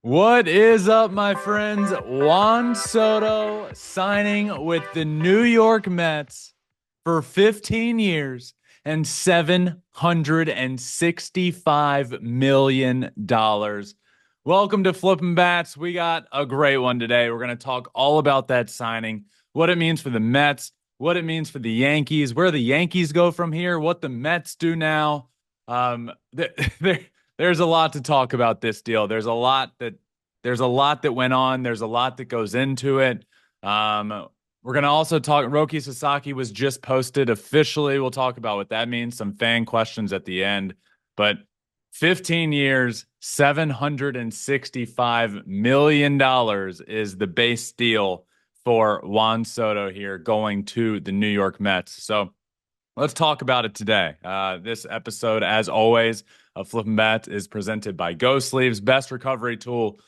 What is up, my friends? Juan Soto signing with the New York Mets for 15 years and $765 million. Welcome to Flippin' Bats. We got a great one today. We're going to talk all about that signing, what it means for the Mets, what it means for the Yankees, where the Yankees go from here, what the Mets do now. There's a lot to talk about this deal. There's a lot that went on. There's a lot that goes into it. We're gonna also talk. Roki Sasaki was just posted officially. We'll talk about what that means. Some fan questions at the end, but 15 years, $765 million is the base deal for Juan Soto here going to the New York Mets. So let's talk about it today. This episode, as always, of Flippin' Bats is presented by Go Sleeves, best recovery tool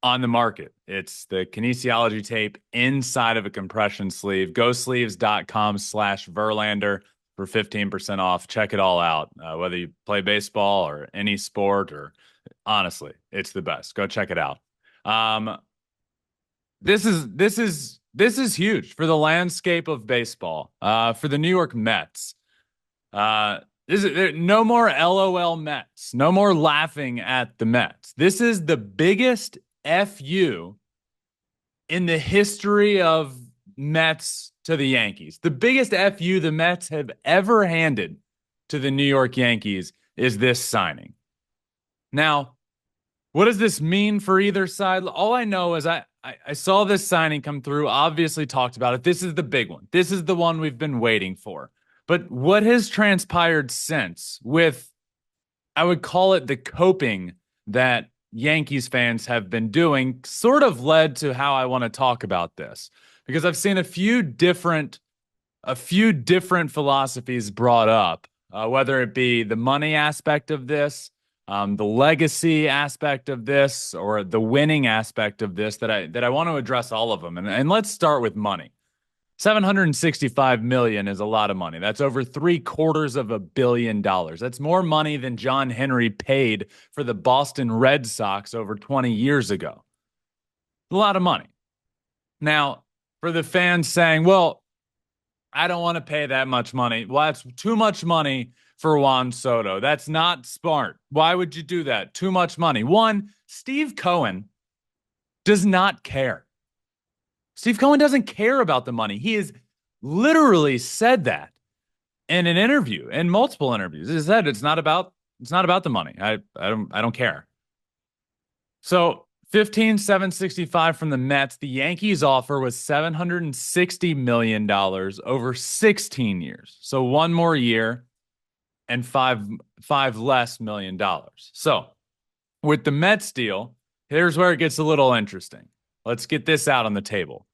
on the market. It's the kinesiology tape inside of a compression sleeve. GoSleeves.com/Verlander for 15% off. Check it all out. Whether you play baseball or any sport, or honestly, it's the best. Go check it out. This is huge for the landscape of baseball. For the New York Mets. No more LOL Mets. No more laughing at the Mets. This is the biggest FU in the history of Mets to the Yankees. The biggest FU the Mets have ever handed to the New York Yankees is this signing. Now, what does this mean for either side? All I know is I saw this signing come through, obviously talked about it. This is the big one. This is the one we've been waiting for. But what has transpired since with, I would call it the coping that Yankees fans have been doing, sort of led to how I want to talk about this, because I've seen a few different philosophies brought up, whether it be the money aspect of this, the legacy aspect of this, or the winning aspect of this. That I want to address all of them, and let's start with money. $765 million is a lot of money. That's over $750 million. That's more money than John Henry paid for the Boston Red Sox over 20 years ago. A lot of money. Now, for the fans saying, well, I don't want to pay that much money. Well, that's too much money for Juan Soto. That's not smart. Why would you do that? Too much money. One, Steve Cohen does not care. Steve Cohen doesn't care about the money. He has literally said that in an interview, in multiple interviews. He said it's not about the money. I don't care. So 15,765 from the Mets. The Yankees offer was $760 million over 16 years. So one more year and five less $1 million. So with the Mets deal, here's where it gets a little interesting. Let's get this out on the table.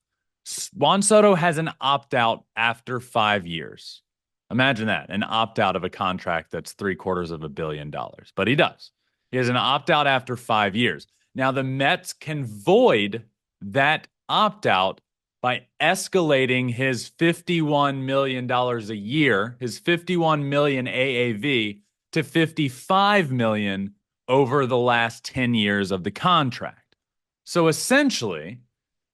Juan Soto has an opt-out after 5 years. Imagine that, an opt-out of a contract that's $750 million. But he does. He has an opt-out after 5 years. Now, the Mets can void that opt-out by escalating his $51 million a year, his $51 million AAV, to $55 million over the last 10 years of the contract. So essentially,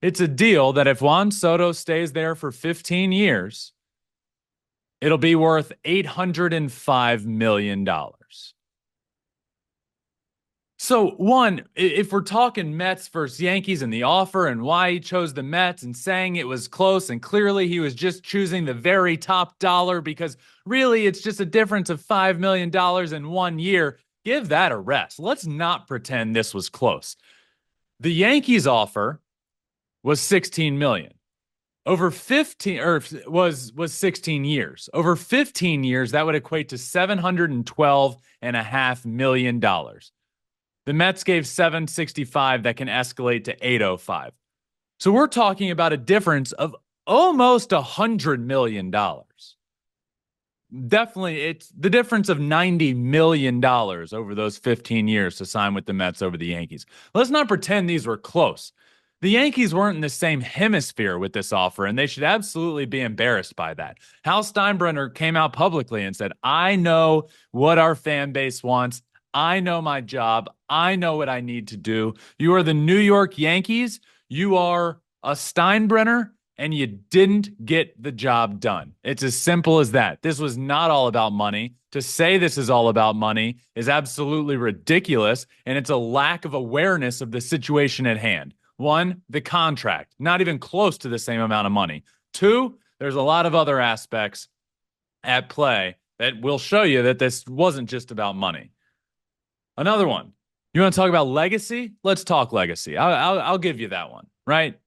it's a deal that if Juan Soto stays there for 15 years, it'll be worth $805 million. So, one, if we're talking Mets versus Yankees and the offer and why he chose the Mets and saying it was close, and clearly he was just choosing the very top dollar because really it's just a difference of $5 million in 1 year, give that a rest. Let's not pretend this was close. The Yankees offer was 16 million. Over 15 or was 16 years. Over 15 years, that would equate to $712.5 million. The Mets gave 765 that can escalate to 805. So we're talking about a difference of almost $100 million. Definitely, it's the difference of $90 million over those 15 years to sign with the Mets over the Yankees. Let's not pretend these were close. The Yankees weren't in the same hemisphere with this offer, and they should absolutely be embarrassed by that. Hal Steinbrenner came out publicly and said, I know what our fan base wants. I know my job. I know what I need to do. You are the New York Yankees. You are a Steinbrenner, and you didn't get the job done. It's as simple as that. This was not all about money. To say this is all about money is absolutely ridiculous, and it's a lack of awareness of the situation at hand. One, the contract, not even close to the same amount of money. Two, there's a lot of other aspects at play that will show you that this wasn't just about money. Another one. You want to talk about legacy? Let's talk legacy. I'll give you that one, right?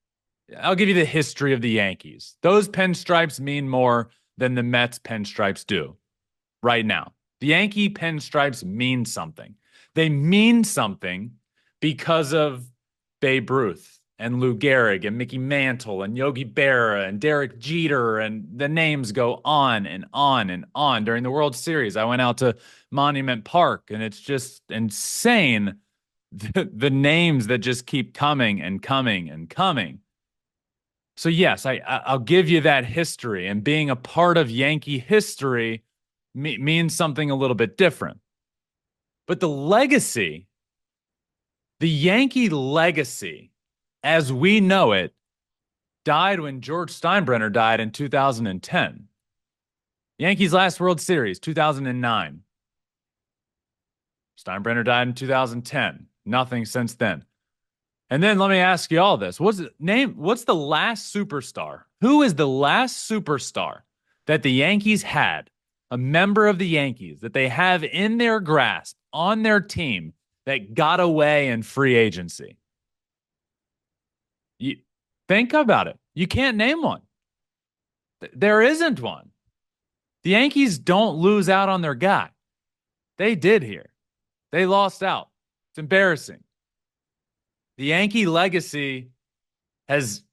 I'll give you the history of the Yankees. Those pinstripes mean more than the Mets pinstripes do right now. The Yankee pinstripes mean something. They mean something because of Babe Ruth and Lou Gehrig and Mickey Mantle and Yogi Berra and Derek Jeter, and the names go on and on and on. During the World Series, I went out to Monument Park, and it's just insane the names that just keep coming and coming and coming. So yes, I'll give you that history, and being a part of Yankee history means something a little bit different. But the legacy, the Yankee legacy, as we know it, died when George Steinbrenner died in 2010. Yankees' last World Series, 2009. Steinbrenner died in 2010. Nothing since then. And then let me ask you all this. What's the last superstar? Who is the last superstar that the Yankees had, a member of the Yankees that they have in their grasp on their team that got away in free agency? You think about it. You can't name one. There isn't one. The Yankees don't lose out on their guy. They did here. They lost out. It's embarrassing. The Yankee legacy has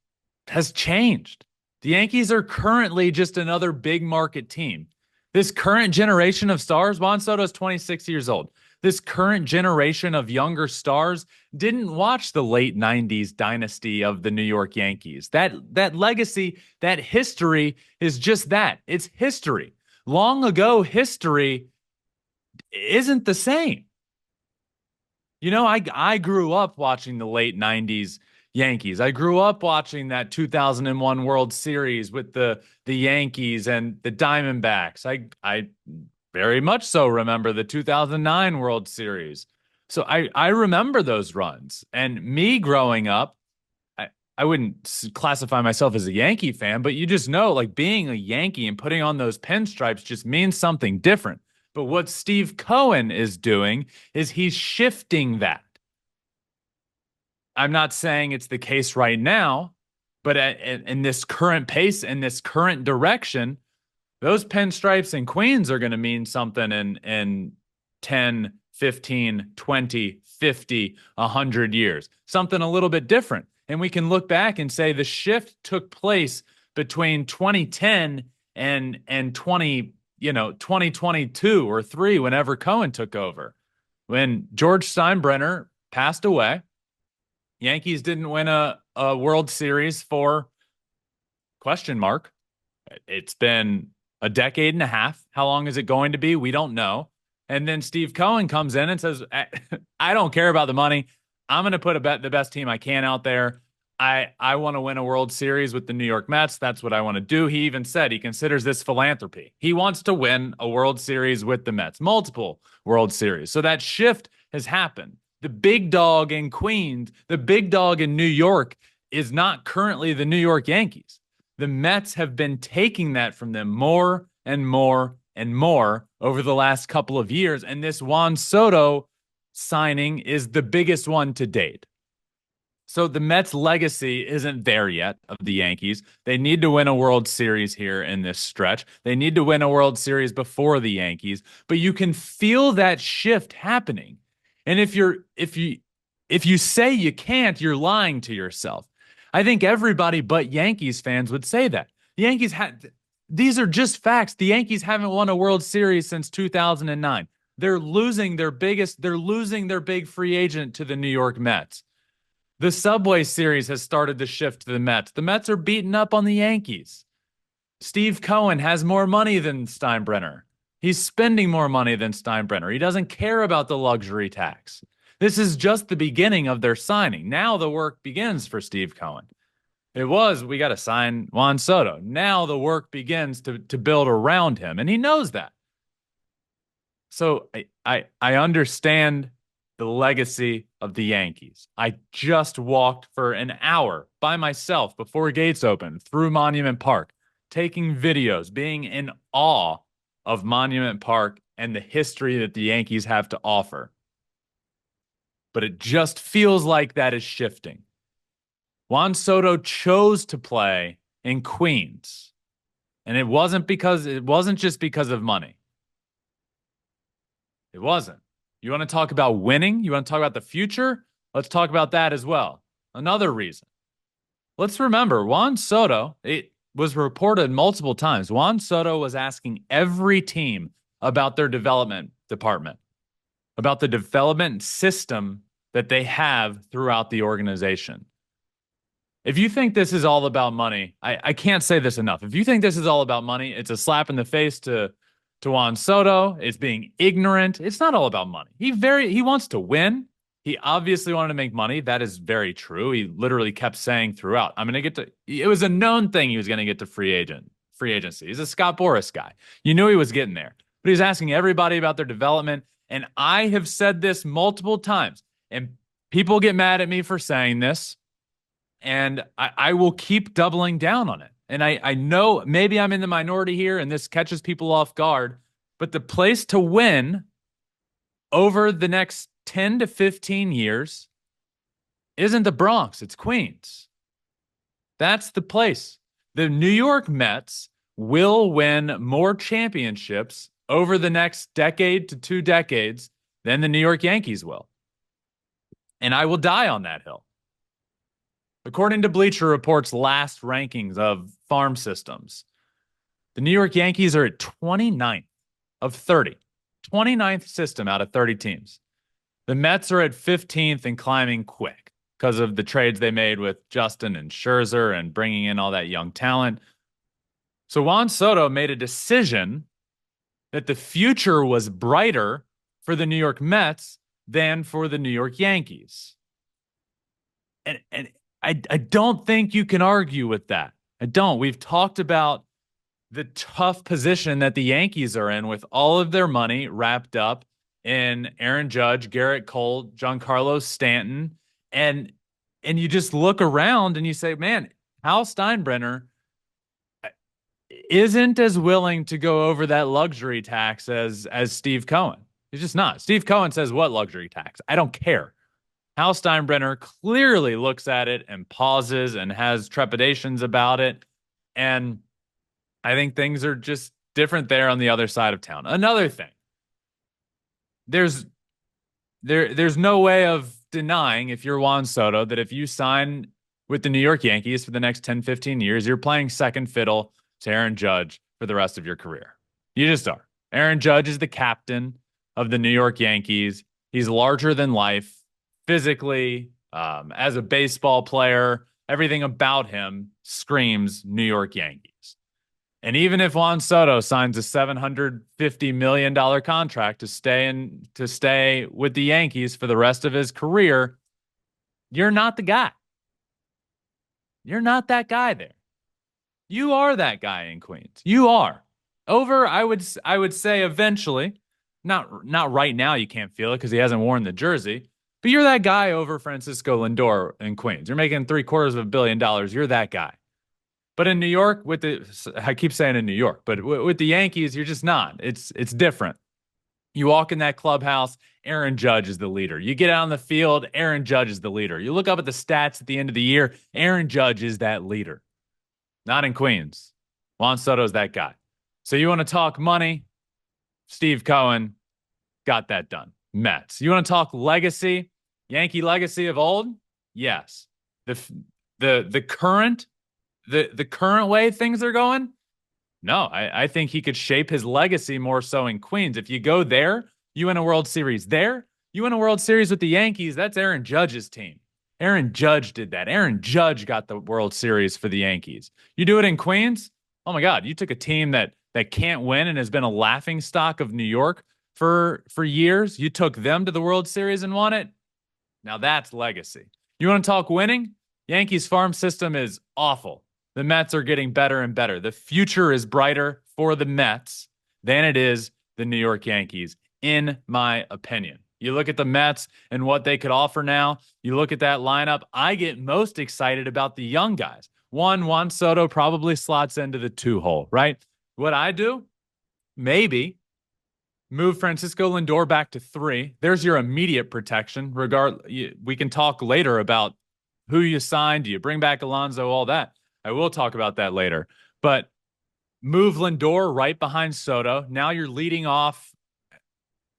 changed. The Yankees are currently just another big market team. This current generation of stars, Juan Soto is 26 years old. This current generation of younger stars didn't watch the late 90s dynasty of the New York Yankees. That legacy, that history is just that. It's history. Long ago history isn't the same. You know, I grew up watching the late 90s Yankees. I grew up watching that 2001 World Series with the Yankees and the Diamondbacks. I very much so remember the 2009 World Series. So I remember those runs. And me growing up, I wouldn't classify myself as a Yankee fan, but you just know, like, being a Yankee and putting on those pinstripes just means something different. But what Steve Cohen is doing is he's shifting that. I'm not saying it's the case right now, but in this current pace, in this current direction, those pinstripes and queens are going to mean something in 10, 15, 20, 50, 100 years. Something a little bit different. And we can look back and say the shift took place between 2010 and 2022 or 3, whenever Cohen took over. When George Steinbrenner passed away, Yankees didn't win a World Series for question mark. It's been a decade and a half. How long is it going to be? We don't know. And then Steve Cohen comes in and says, I don't care about the money. I'm going to put the best team I can out there. I want to win a World Series with the New York Mets. That's what I want to do. He even said he considers this philanthropy. He wants to win a World Series with the Mets, multiple World Series. So that shift has happened. The big dog in Queens, the big dog in New York is not currently the New York Yankees. The Mets have been taking that from them more and more and more over the last couple of years. And this Juan Soto signing is the biggest one to date. So the Mets legacy isn't there yet of the Yankees. They need to win a World Series here in this stretch. They need to win a World Series before the Yankees, but you can feel that shift happening. And if you say you can't, you're lying to yourself. I think everybody but Yankees fans would say that. The Yankees these are just facts. The Yankees haven't won a World Series since 2009. They're losing their big free agent to the New York Mets. The Subway Series has started to shift to the Mets. The Mets are beating up on the Yankees. Steve Cohen has more money than Steinbrenner. He's spending more money than Steinbrenner. He doesn't care about the luxury tax. This is just the beginning of their signing. Now the work begins for Steve Cohen. It was, we got to sign Juan Soto. Now the work begins to build around him, and he knows that. So I understand the legacy of the Yankees. I just walked for an hour by myself before gates opened through Monument Park, taking videos, being in awe of Monument Park and the history that the Yankees have to offer. But it just feels like that is shifting. Juan Soto chose to play in Queens, and it wasn't just because of money. It wasn't. You want to talk about winning? You want to talk about the future? Let's talk about that as well. Another reason. Let's remember, Juan Soto, it was reported multiple times. Juan Soto was asking every team about their development department, about the development system that they have throughout the organization. If you think this is all about money, I can't say this enough. If you think this is all about money, it's a slap in the face to Juan Soto. It's being ignorant. It's not all about money. He wants to win. He obviously wanted to make money. That is very true. He literally kept saying throughout, I'm going to get to, it was a known thing he was going to get to free agency. He's a Scott Boras guy. You knew he was getting there, but he's asking everybody about their development. And I have said this multiple times, and people get mad at me for saying this, and I will keep doubling down on it. And I know maybe I'm in the minority here and this catches people off guard, but the place to win over the next 10 to 15 years isn't the Bronx, it's Queens. That's the place. The New York Mets will win more championships over the next decade to 2 decades than the New York Yankees will. And I will die on that hill. According to Bleacher Report's last rankings of farm systems, the New York Yankees are at 29th of 30. 29th system out of 30 teams. The Mets are at 15th and climbing quick because of the trades they made with Justin and Scherzer and bringing in all that young talent. So Juan Soto made a decision that the future was brighter for the New York Mets than for the New York Yankees. And I don't think you can argue with that. I don't. We've talked about the tough position that the Yankees are in with all of their money wrapped up in Aaron Judge, Garrett Cole, Giancarlo Stanton. And you just look around and you say, man, Hal Steinbrenner isn't as willing to go over that luxury tax as Steve Cohen. He's just not. Steve Cohen says, what luxury tax? I don't care. Hal Steinbrenner clearly looks at it and pauses and has trepidations about it. And I think things are just different there on the other side of town. Another thing, there's no way of denying, if you're Juan Soto, that if you sign with the New York Yankees for the next 10, 15 years, you're playing second fiddle to Aaron Judge for the rest of your career. You just are. Aaron Judge is the captain of the New York Yankees. He's larger than life. Physically, as a baseball player, everything about him screams New York Yankees. And even if Juan Soto signs a $750 million contract to stay with the Yankees for the rest of his career, you're not the guy. You're not that guy there. You are that guy in Queens. You are. Over, I would say eventually, not right now, you can't feel it because he hasn't worn the jersey. But you're that guy over Francisco Lindor in Queens. You're making $750 million. You're that guy. But in New York, I keep saying in New York, but with the Yankees, you're just not. It's different. You walk in that clubhouse, Aaron Judge is the leader. You get out on the field, Aaron Judge is the leader. You look up at the stats at the end of the year, Aaron Judge is that leader. Not in Queens. Juan Soto's that guy. So you want to talk money? Steve Cohen got that done. Mets. You want to talk legacy? Yankee legacy of old? Yes. The current way things are going? No, I think he could shape his legacy more so in Queens. If you go there, you win a World Series there, you win a World Series with the Yankees, that's Aaron Judge's team. Aaron Judge did that. Aaron Judge got the World Series for the Yankees. You do it in Queens? Oh my God, you took a team that that can't win and has been a laughing stock of New York for years. You took them to the World Series and won it. Now that's legacy. You want to talk winning? Yankees farm system is awful. The Mets are getting better and better. The future is brighter for the Mets than it is the New York Yankees, in my opinion. You look at the Mets and what they could offer now. You look at that lineup. I get most excited about the young guys. Juan Soto probably slots into the 2 hole, right? What I do? Maybe move Francisco Lindor back to 3. There's your immediate protection. We can talk later about who you signed. Do you bring back Alonso? All that. I will talk about that later. But move Lindor right behind Soto. Now you're leading off.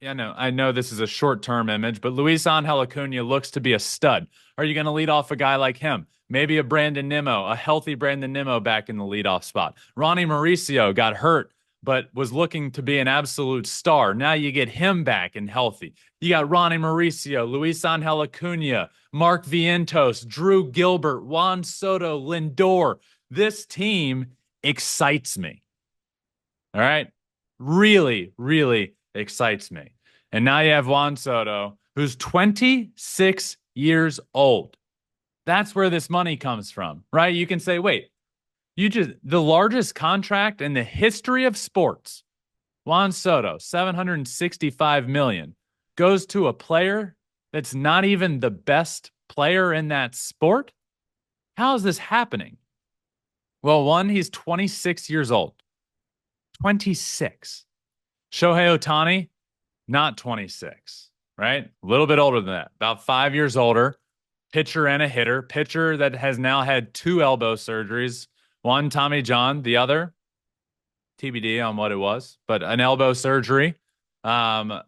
I know this is a short-term image, but Luis Angel Acuna looks to be a stud. Are you going to lead off a guy like him? Maybe a Brandon Nimmo, a healthy Brandon Nimmo back in the leadoff spot. Ronnie Mauricio got hurt, but was looking to be an absolute star. Now you get him back and healthy. You got Ronnie Mauricio, Luis Angel Acuna, Mark Vientos, Drew Gilbert, Juan Soto, Lindor. This team excites me. All right? Really, really excites me. And now you have Juan Soto, who's 26 years old. That's where this money comes from, right? You can say, wait, the largest contract in the history of sports, Juan Soto, $765 million, goes to a player that's not even the best player in that sport? How is this happening? Well, one, he's 26 years old. 26. Shohei Ohtani, not 26, right? A little bit older than that, about 5 years older. Pitcher and a hitter. Pitcher that has now had 2 elbow surgeries. One, Tommy John. The other, TBD on what it was, but an elbow surgery. 5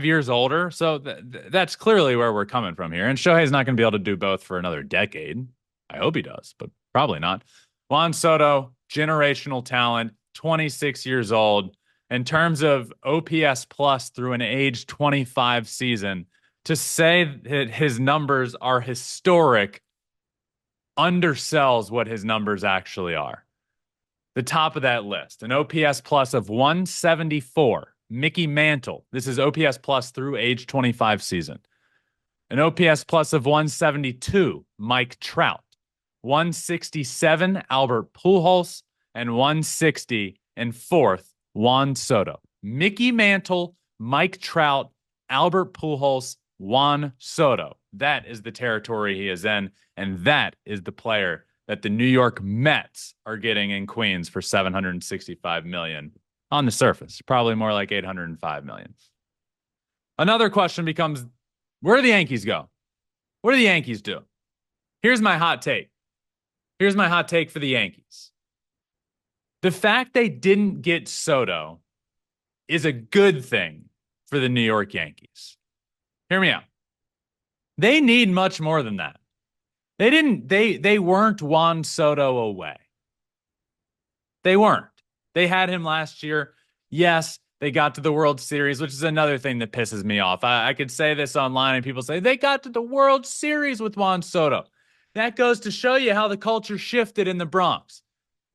years older. So that's clearly where we're coming from here. And Shohei's not going to be able to do both for another decade. I hope he does, but probably not. Juan Soto, generational talent, 26 years old. In terms of OPS plus through an age 25 season, to say that his numbers are historic undersells what his numbers actually are. The top of that list, an OPS plus of 174, Mickey Mantle. This is OPS plus through age 25 season. An OPS plus of 172, Mike Trout. 167, Albert Pujols. And 160 in 4th, Juan Soto. Mickey Mantle, Mike Trout, Albert Pujols, Juan Soto. That is the territory he is in, and that is the player that the New York Mets are getting in Queens for $765 million on the surface. Probably more like $805 million. Another question becomes, where do the Yankees go? What do the Yankees do? Here's my hot take. Here's my hot take for the Yankees. The fact they didn't get Soto is a good thing for the New York Yankees. Hear me out. They need much more than that. They weren't Juan Soto away. They weren't. They had him last year. Yes, they got to the World Series, which is another thing that pisses me off. I could say this online and people say, they got to the World Series with Juan Soto. That goes to show you how the culture shifted in the Bronx.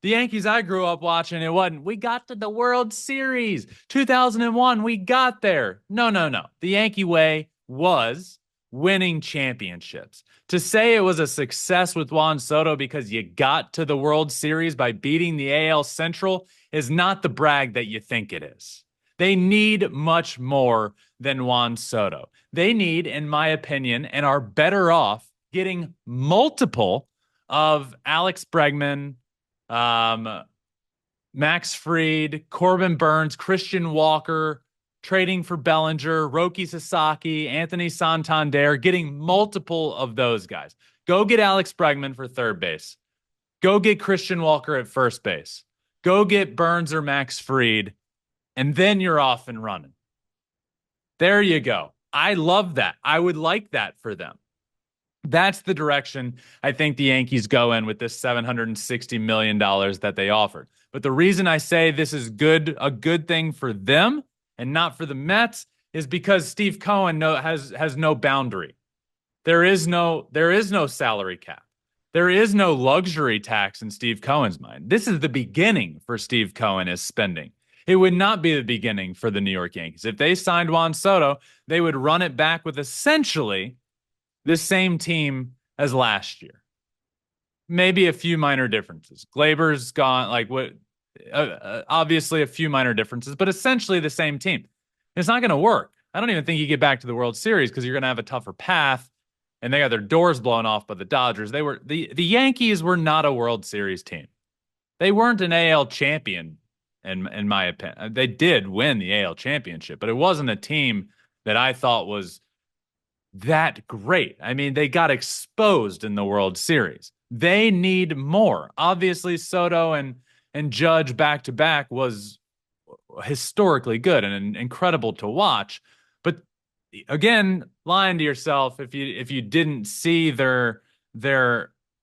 The Yankees I grew up watching, it wasn't, we got to the World Series. 2001, we got there. No. The Yankee way was winning championships. To say it was a success with Juan Soto because you got to the World Series by beating the AL Central is not the brag that you think it is. They need much more than Juan Soto. They need, in my opinion, and are better off getting multiple of Alex Bregman, Max Fried, Corbin Burns, Christian Walker, trading for Bellinger, Roki Sasaki, Anthony Santander, getting multiple of those guys. Go get Alex Bregman for third base. Go get Christian Walker at first base. Go get Burns or Max Fried, and then you're off and running. There you go. I love that. I would like that for them. That's the direction I think the Yankees go in with this $760 million that they offered. But the reason I say this is a good thing for them and not for the Mets is because Steve Cohen has no boundary. There is no salary cap. There is no luxury tax in Steve Cohen's mind. This is the beginning for Steve Cohen as spending. It would not be the beginning for the New York Yankees. If they signed Juan Soto, they would run it back with essentially the same team as last year. Maybe a few minor differences. Glaber's gone, like what? Obviously, a few minor differences, but essentially the same team. It's not going to work. I don't even think you get back to the World Series because you're going to have a tougher path, and they got their doors blown off by the Dodgers. They were the Yankees were not a World Series team. They weren't an AL champion, in my opinion. They did win the AL championship, but it wasn't a team that I thought was that great. I mean, they got exposed in the World Series. They need more. Obviously, Soto and Judge back to back was historically good and incredible to watch. But again, lying to yourself if you didn't see their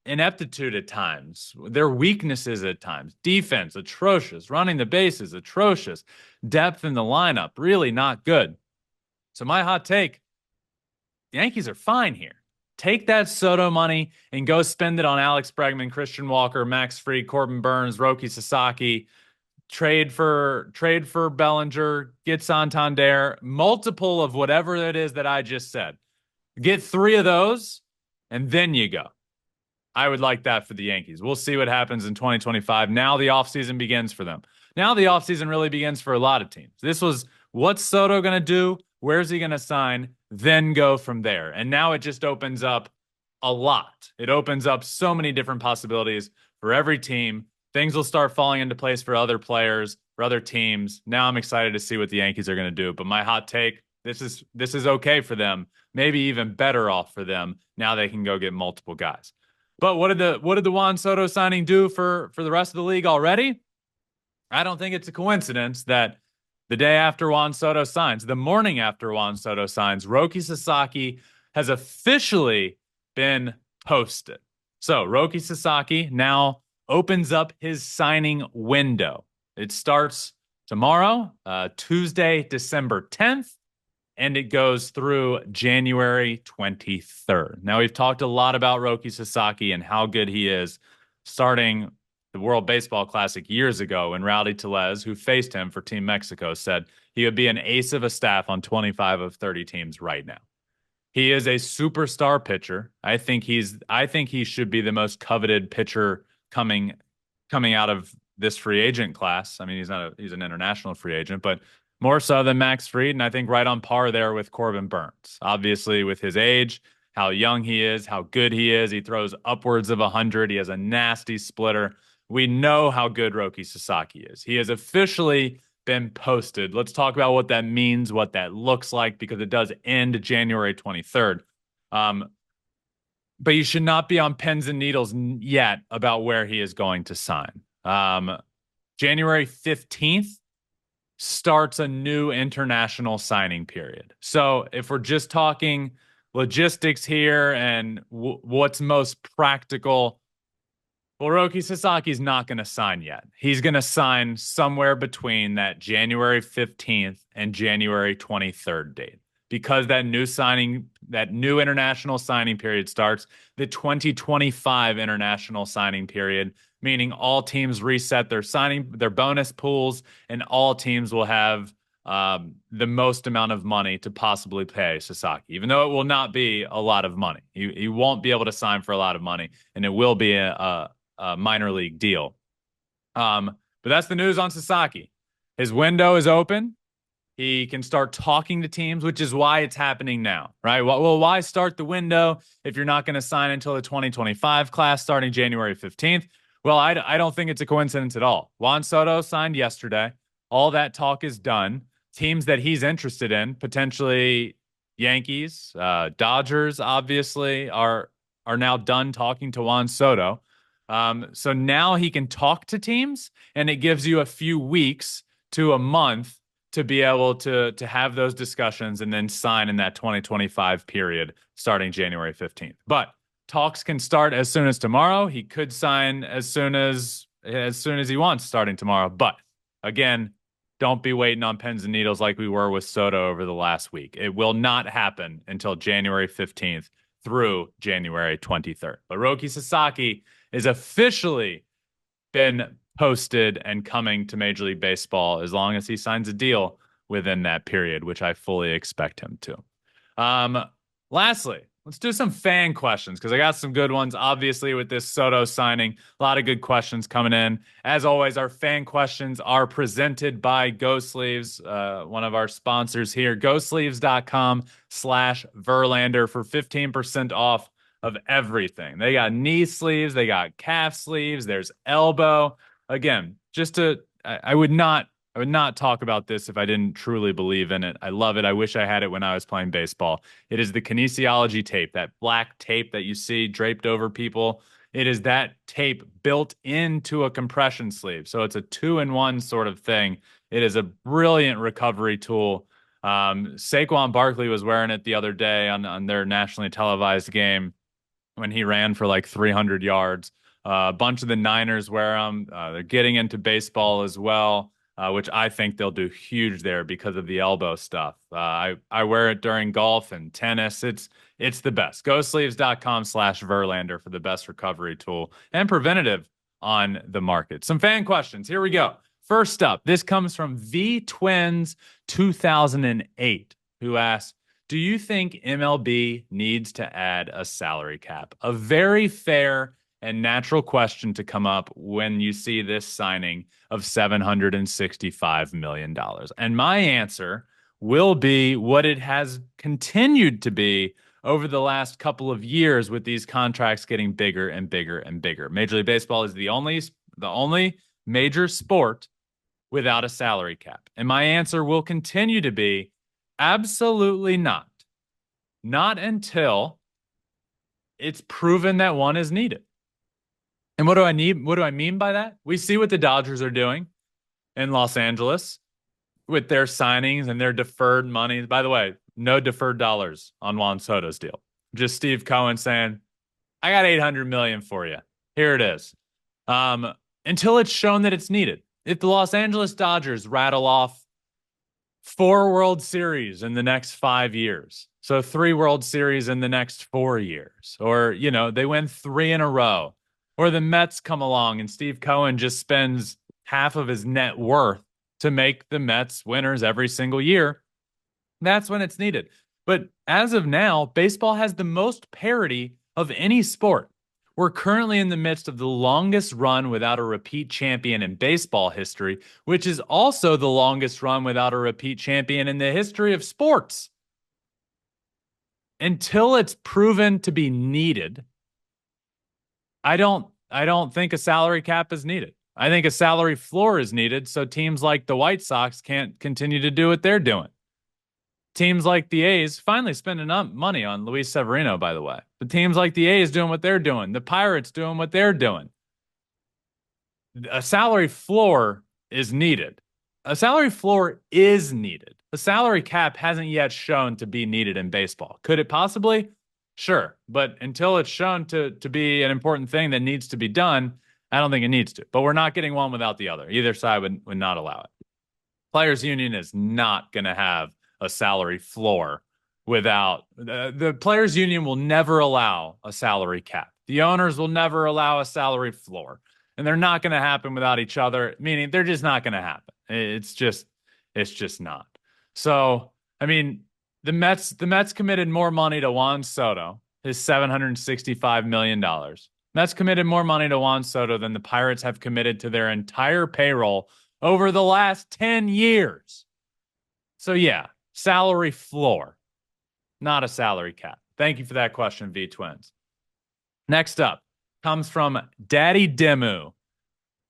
ineptitude at times, their weaknesses at times. Defense atrocious, running the bases atrocious, depth in the lineup really not good. So my hot take, the Yankees are fine here. Take that Soto money and go spend it on Alex Bregman, Christian Walker, Max Fried, Corbin Burns, Roki Sasaki. Trade for Bellinger, get Santander, multiple of whatever it is that I just said. Get 3 of those, and then you go. I would like that for the Yankees. We'll see what happens in 2025. Now the offseason begins for them. Now the offseason really begins for a lot of teams. This was what's Soto going to do? Where's he going to sign? Then go from there. And now it just opens up a lot. It opens up so many different possibilities for every team. Things will start falling into place for other players, for other teams. Now I'm excited to see what the Yankees are going to do. But my hot take, this is okay for them. Maybe even better off for them. Now they can go get multiple guys. But what did the Juan Soto signing do for the rest of the league already? I don't think it's a coincidence that the day after Juan Soto signs, the morning after Juan Soto signs, Roki Sasaki has officially been posted. So Roki Sasaki now opens up his signing window. It starts tomorrow, Tuesday, December 10th, and it goes through January 23rd. Now, we've talked a lot about Roki Sasaki and how good he is, starting the World Baseball Classic years ago when Rowdy Tellez, who faced him for Team Mexico, said he would be an ace of a staff on 25 of 30 teams right now. He is a superstar pitcher. I think he should be the most coveted pitcher coming out of this free agent class. I mean, he's an international free agent, but more so than Max Fried, and I think right on par there with Corbin Burns. Obviously, with his age, how young he is, how good he is. He throws upwards of 100. He has a nasty splitter. We know how good Roki Sasaki is. He has officially been posted. Let's talk about what that means, what that looks like, because it does end January 23rd. But you should not be on pins and needles yet about where he is going to sign. January 15th starts a new international signing period. So if we're just talking logistics here and what's most practical, well, Roki Sasaki's not going to sign yet. He's going to sign somewhere between that January 15th and January 23rd date. Because that new international signing period starts, the 2025 international signing period, meaning all teams reset their bonus pools, and all teams will have the most amount of money to possibly pay Sasaki, even though it will not be a lot of money. He won't be able to sign for a lot of money, and it will be a minor league deal. But that's the news on Sasaki. His window is open. He can start talking to teams, which is why it's happening now, right? Well, why start the window if you're not going to sign until the 2025 class starting January 15th? Well, I don't think it's a coincidence at all. Juan Soto signed yesterday. All that talk is done. Teams that he's interested in, potentially Yankees, Dodgers, obviously, are now done talking to Juan Soto. So now he can talk to teams, and it gives you a few weeks to a month to be able to have those discussions and then sign in that 2025 period starting January 15th. But talks can start as soon as tomorrow. He could sign as soon as he wants starting tomorrow. But again, don't be waiting on pins and needles like we were with Soto over the last week. It will not happen until January 15th. through January 23rd. But Roki Sasaki is officially been posted and coming to Major League Baseball as long as he signs a deal within that period, which I fully expect him to. Um, Lastly, let's do some fan questions because I got some good ones. Obviously, with this Soto signing, a lot of good questions coming in. As always, our fan questions are presented by Go Sleeves, one of our sponsors here. GoSleeves.com/Verlander for 15% off of everything. They got knee sleeves, they got calf sleeves, there's elbow. Again, I would not talk about this if I didn't truly believe in it. I love it. I wish I had it when I was playing baseball. It is the kinesiology tape, that black tape that you see draped over people. It is that tape built into a compression sleeve. So it's a 2-in-1 sort of thing. It is a brilliant recovery tool. Saquon Barkley was wearing it the other day on their nationally televised game when he ran for like 300 yards. A bunch of the Niners wear them. They're getting into baseball as well, which I think they'll do huge there because of the elbow stuff. I wear it during golf and tennis. It's the best. GoSleeves.com/Verlander for the best recovery tool and preventative on the market. Some fan questions. Here we go. First up, this comes from V Twins 2008, who asks, do you think MLB needs to add a salary cap? A very fair and natural question to come up when you see this signing of $765 million. And my answer will be what it has continued to be over the last couple of years with these contracts getting bigger and bigger and bigger. Major League Baseball is the only major sport without a salary cap. And my answer will continue to be absolutely not. Not until it's proven that one is needed. And what do I need? What do I mean by that? We see what the Dodgers are doing in Los Angeles with their signings and their deferred money. By the way, no deferred dollars on Juan Soto's deal. Just Steve Cohen saying, I got 800 million for you. Here it is. Until it's shown that it's needed. If the Los Angeles Dodgers rattle off 4 World Series in the next 5 years, so 3 World Series in the next 4 years, or, they win 3 in a row, or the Mets come along and Steve Cohen just spends half of his net worth to make the Mets winners every single year, that's when it's needed. But as of now, baseball has the most parity of any sport. We're currently in the midst of the longest run without a repeat champion in baseball history, which is also the longest run without a repeat champion in the history of sports. Until it's proven to be needed, I don't think a salary cap is needed. I think a salary floor is needed so teams like the White Sox can't continue to do what they're doing. Teams like the A's finally spending money on Luis Severino, by the way. The teams like the A's doing what they're doing. The Pirates doing what they're doing. A salary floor is needed. A salary floor is needed. The salary cap hasn't yet shown to be needed in baseball. Could it possibly? Sure. But until it's shown to be an important thing that needs to be done, I don't think it needs to. But we're not getting one without the other. Either side would not allow it. Players Union is not going to have a salary floor without the players union will never allow a salary cap. The owners will never allow a salary floor, and they're not going to happen without each other, meaning they're just not going to happen. It's just not. So, I mean, the Mets committed more money to Juan Soto, his $765 million. Mets committed more money to Juan Soto than the Pirates have committed to their entire payroll over the last 10 years. So yeah, salary floor, not a salary cap. Thank you for that question, V Twins. Next up comes from Daddy Demu.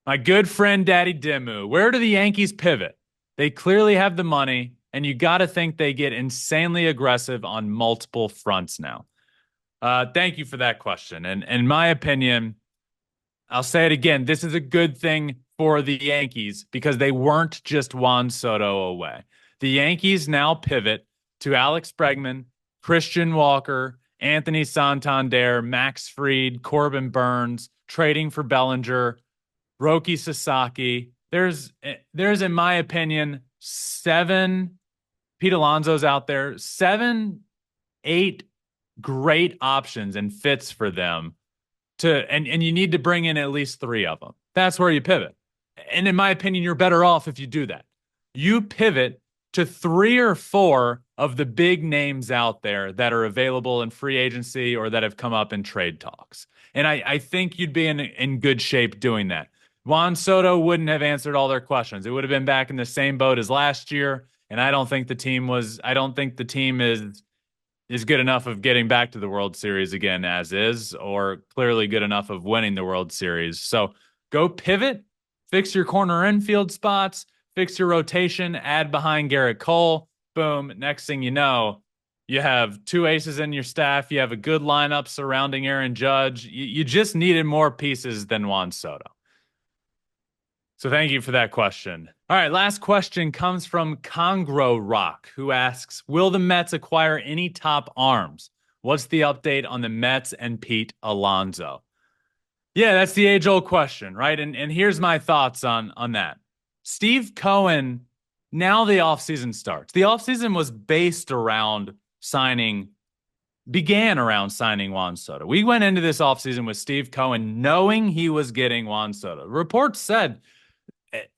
My good friend Daddy Demu. Where do the Yankees pivot? They clearly have the money, and you got to think they get insanely aggressive on multiple fronts now. Thank you for that question. And in my opinion, I'll say it again, this is a good thing for the Yankees because they weren't just Juan Soto away. The Yankees now pivot to Alex Bregman, Christian Walker, Anthony Santander, Max Fried, Corbin Burns, trading for Bellinger, Roki Sasaki. There's, in my opinion, 7, Pete Alonso's out there, 7, 8 great options and fits for them and you need to bring in at least 3 of them. That's where you pivot. And in my opinion, you're better off if you do that. You pivot to 3 or 4 of the big names out there that are available in free agency or that have come up in trade talks. And I think you'd be in good shape doing that. Juan Soto wouldn't have answered all their questions. It would have been back in the same boat as last year. And I don't think the team is good enough of getting back to the World Series again as is, or clearly good enough of winning the World Series. So go pivot, fix your corner infield spots, fix your rotation, add behind Garrett Cole. Boom. Next thing you know, you have 2 aces in your staff. You have a good lineup surrounding Aaron Judge. You just needed more pieces than Juan Soto. So thank you for that question. All right, last question comes from Congro Rock, who asks, will the Mets acquire any top arms? What's the update on the Mets and Pete Alonso? Yeah, that's the age-old question, right? And here's my thoughts on that. Steve Cohen, now the offseason starts. The offseason was began around signing Juan Soto. We went into this offseason with Steve Cohen knowing he was getting Juan Soto. Reports said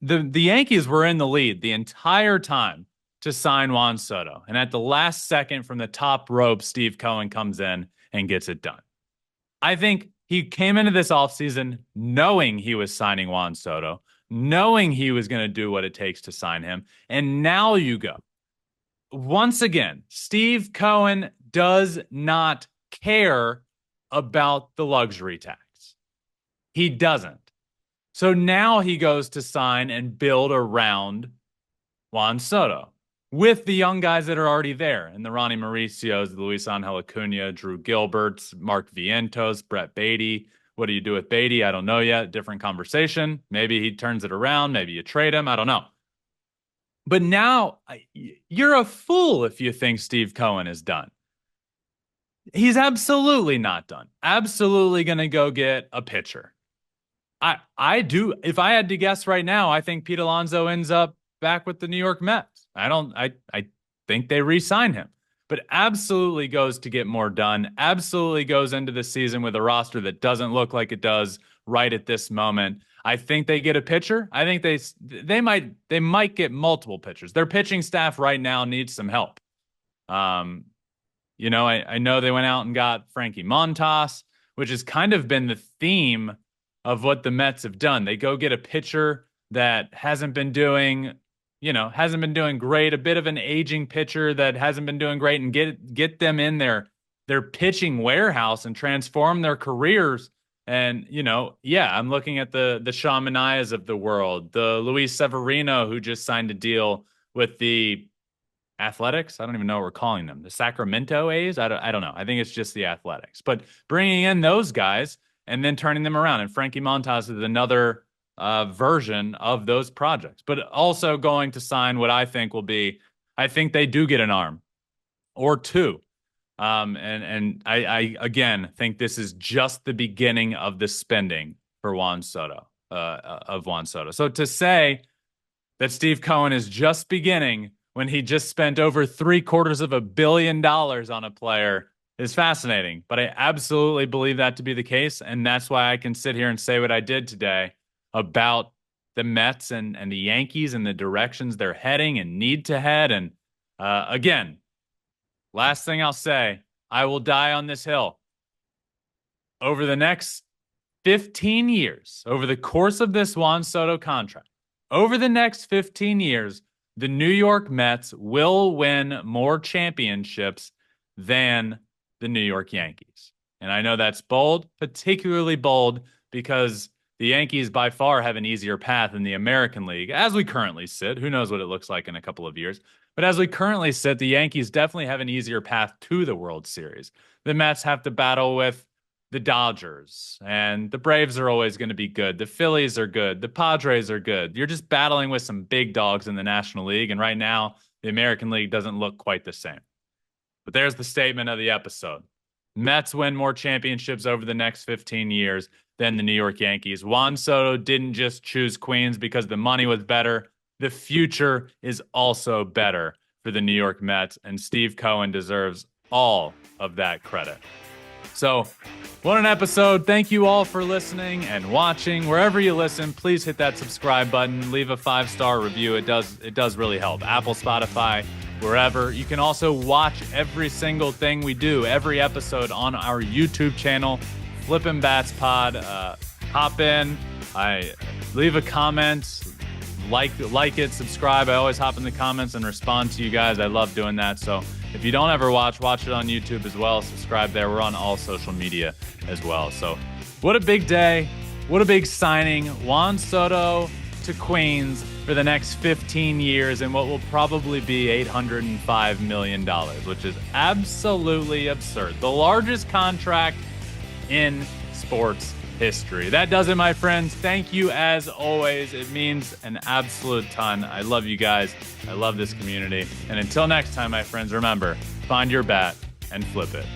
the Yankees were in the lead the entire time to sign Juan Soto. And at the last second from the top rope, Steve Cohen comes in and gets it done. I think he came into this offseason knowing he was signing Juan Soto, knowing he was going to do what it takes to sign him. And now you go. Once again, Steve Cohen does not care about the luxury tax. He doesn't. So now he goes to sign and build around Juan Soto with the young guys that are already there, and the Ronnie Mauricios, the Luis Angel Acuna, Drew Gilberts, Mark Vientos, Brett Beatty. What do you do with Beatty? I don't know yet. Different conversation. Maybe he turns it around. Maybe you trade him. I don't know. But now you're a fool if you think Steve Cohen is done. He's absolutely not done. Absolutely going to go get a pitcher. I do. If I had to guess right now, I think Pete Alonso ends up back with the New York Mets. I think they re-sign him, but absolutely goes to get more done. Absolutely goes into the season with a roster that doesn't look like it does right at this moment. I think they get a pitcher. I think they might get multiple pitchers. Their pitching staff right now needs some help. I know they went out and got Frankie Montas, which has kind of been the theme of what the Mets have done. They go get a pitcher that hasn't been doing great, a bit of an aging pitcher that hasn't been doing great, and get them in their pitching warehouse and transform their careers. And, I'm looking at the Sean Manaeas of the world, the Luis Severino, who just signed a deal with the Athletics. I don't even know what we're calling them. The Sacramento A's? I don't know. I think it's just the Athletics. But bringing in those guys and then turning them around. And Frankie Montas is another version of those projects. But also going to sign what I think they do get an arm or 2. And I again think this is just the beginning of the spending for Juan Soto, of Juan Soto. So to say that Steve Cohen is just beginning when he just spent over $750 million on a player is fascinating, but I absolutely believe that to be the case. And that's why I can sit here and say what I did today about the Mets and the Yankees and the directions they're heading and need to head. And again, last thing I'll say, I will die on this hill. Over the next 15 years, over the course of this Juan Soto contract, over the next 15 years, the New York Mets will win more championships than the New York Yankees. And I know that's bold, particularly bold, because the Yankees by far have an easier path in the American League as we currently sit. Who knows what it looks like in a couple of years. But as we currently sit, the Yankees definitely have an easier path to the World Series. The Mets have to battle with the Dodgers, and the Braves are always going to be good. The Phillies are good. The Padres are good. You're just battling with some big dogs in the National League, and right now, the American League doesn't look quite the same. But there's the statement of the episode. Mets win more championships over the next 15 years than the New York Yankees. Juan Soto didn't just choose Queens because the money was better. The future is also better for the New York Mets, and Steve Cohen deserves all of that credit. So, what an episode. Thank you all for listening and watching. Wherever you listen, please hit that subscribe button. Leave a 5-star review. It does really help. Apple, Spotify, wherever. You can also watch every single thing we do, every episode on our YouTube channel, Flippin' Bats Pod. Hop in. Leave a comment. Like it, subscribe. I always hop in the comments and respond to you guys. I love doing that. So if you don't ever watch it on YouTube as well. Subscribe there. We're on all social media as well. So what a big day. What a big signing. Juan Soto to Queens for the next 15 years and what will probably be $805 million, which is absolutely absurd. The largest contract in sports history. That does it, my friends. Thank you as always. It means an absolute ton. I love you guys. I love this community. And until next time, my friends, remember, find your bat and flip it.